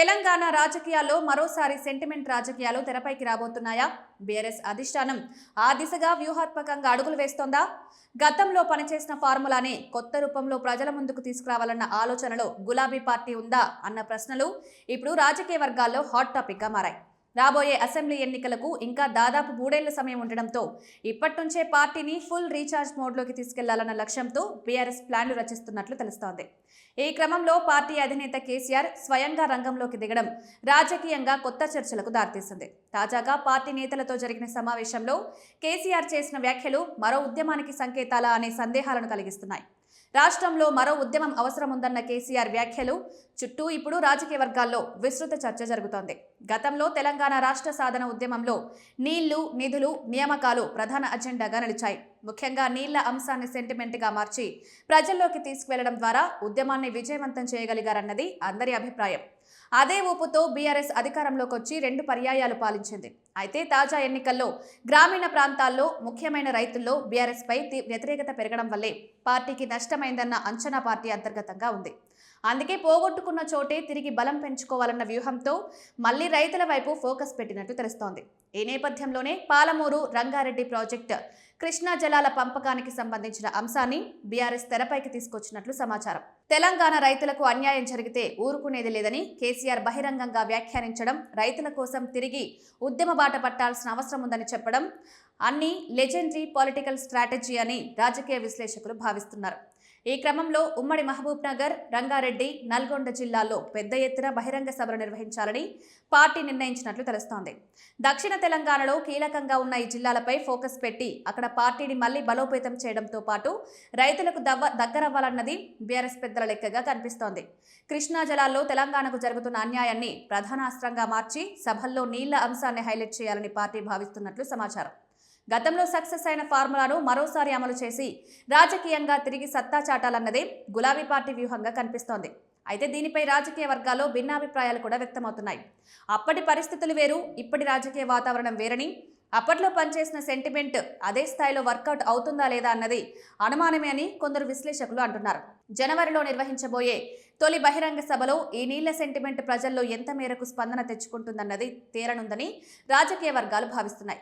తెలంగాణ రాజకీయాల్లో మరోసారి సెంటిమెంట్ రాజకీయాలు తెరపైకి రాబోతున్నాయా? బీఆర్ఎస్ అధిష్టానం ఆ దిశగా వ్యూహాత్మకంగా అడుగులు వేస్తోందా? గతంలో పనిచేసిన ఫార్ములానే కొత్త రూపంలో ప్రజల ముందుకు తీసుకురావాలన్న ఆలోచనలో గులాబీ పార్టీ ఉందా అన్న ప్రశ్నలు ఇప్పుడు రాజకీయ వర్గాల్లో హాట్ టాపిక్ గా మారాయి. రాబోయే అసెంబ్లీ ఎన్నికలకు ఇంకా దాదాపు 3 ఏళ్ల సమయం ఉండడంతో ఇప్పటి నుంచే పార్టీని ఫుల్ రీఛార్జ్ మోడ్లోకి తీసుకెళ్లాలన్న లక్ష్యంతో బీఆర్ఎస్ ప్లాన్లు రచిస్తున్నట్లు తెలుస్తోంది. ఈ క్రమంలో పార్టీ అధినేత కేసీఆర్ స్వయంగా రంగంలోకి దిగడం రాజకీయంగా కొత్త చర్చలకు దారితీసింది. తాజాగా పార్టీ నేతలతో జరిగిన సమావేశంలో కేసీఆర్ చేసిన వ్యాఖ్యలు మరో ఉద్యమానికి సంకేతాలా అనే సందేహాలను కలిగిస్తున్నాయి. రాష్ట్రంలో మరో ఉద్యమం అవసరముందన్న కేసీఆర్ వ్యాఖ్యలు చుట్టూ ఇప్పుడు రాజకీయ వర్గాల్లో విస్తృత చర్చ జరుగుతోంది. గతంలో తెలంగాణ రాష్ట్ర సాధన ఉద్యమంలో నీళ్లు, నిధులు, నియామకాలు ప్రధాన అజెండాగా నిలిచాయి. ముఖ్యంగా నీళ్ల అంశాన్ని సెంటిమెంట్గా మార్చి ప్రజల్లోకి తీసుకువెళ్లడం ద్వారా ఉద్యమాన్ని విజయవంతం చేయగలిగారన్నది అందరి అభిప్రాయం. అదే ఊపుతో బీఆర్ఎస్ అధికారంలోకి వచ్చి 2 పర్యాయాలు పాలించింది. అయితే తాజా ఎన్నికల్లో గ్రామీణ ప్రాంతాల్లో ముఖ్యమైన రైతుల్లో బీఆర్ఎస్ పై వ్యతిరేకత పెరగడం వల్లే పార్టీకి నష్టమైందన్న అంచనా పార్టీ అంతర్గతంగా ఉంది. అందుకే పోగొట్టుకున్న చోటే తిరిగి బలం పెంచుకోవాలన్న వ్యూహంతో మళ్లీ రైతుల వైపు ఫోకస్ పెట్టినట్టు తెలుస్తోంది. ఈ నేపథ్యంలోనే పాలమూరు రంగారెడ్డి ప్రాజెక్టు కృష్ణా జలాల పంపకానికి సంబంధించిన అంశాన్ని బీఆర్ఎస్ తెరపైకి తీసుకొచ్చినట్లు సమాచారం. తెలంగాణ రైతులకు అన్యాయం జరిగితే ఊరుకునేది లేదని కేసీఆర్ బహిరంగంగా వ్యాఖ్యానించడం, రైతుల కోసం తిరిగి ఉద్యమ బాట పట్టాల్సిన అవసరం ఉందని చెప్పడం అన్ని లెజెండరీ పొలిటికల్ స్ట్రాటజీ అని రాజకీయ విశ్లేషకులు భావిస్తున్నారు. ఈ క్రమంలో ఉమ్మడి మహబూబ్ నగర్, రంగారెడ్డి, నల్గొండ జిల్లాల్లో పెద్ద ఎత్తున బహిరంగ సభలు నిర్వహించాలని పార్టీ నిర్ణయించినట్లు తెలుస్తోంది. దక్షిణ తెలంగాణలో కీలకంగా ఉన్న ఈ జిల్లాలపై ఫోకస్ పెట్టి అక్కడ పార్టీని మళ్లీ బలోపేతం చేయడంతో పాటు రైతులకు దగ్గరవ్వాలన్నది బీఆర్ఎస్ పెద్దల లెక్కగా కనిపిస్తోంది. కృష్ణా జలాల్లో తెలంగాణకు జరుగుతున్న అన్యాయాన్ని ప్రధాన అస్త్రంగా మార్చి సభల్లో నీళ్ల అంశాన్ని హైలైట్ చేయాలని పార్టీ భావిస్తున్నట్లు సమాచారం. గతంలో సక్సెస్ అయిన ఫార్ములాను మరోసారి అమలు చేసి రాజకీయంగా తిరిగి సత్తా చాటాలన్నదే గులాబీ పార్టీ వ్యూహంగా కనిపిస్తోంది. అయితే దీనిపై రాజకీయ వర్గాల్లో భిన్నాభిప్రాయాలు కూడా వ్యక్తమవుతున్నాయి. అప్పటి పరిస్థితులు వేరు, ఇప్పటి రాజకీయ వాతావరణం వేరని, అప్పట్లో పనిచేసిన సెంటిమెంట్ అదే స్థాయిలో వర్కౌట్ అవుతుందా లేదా అన్నది అనుమానమే అని కొందరు విశ్లేషకులు అంటున్నారు. జనవరిలో నిర్వహించబోయే తొలి బహిరంగ సభలో ఈ నీళ్ల సెంటిమెంట్ ప్రజల్లో ఎంత మేరకు స్పందన తెచ్చుకుంటుందన్నది తేలనుందని రాజకీయ వర్గాలు భావిస్తున్నాయి.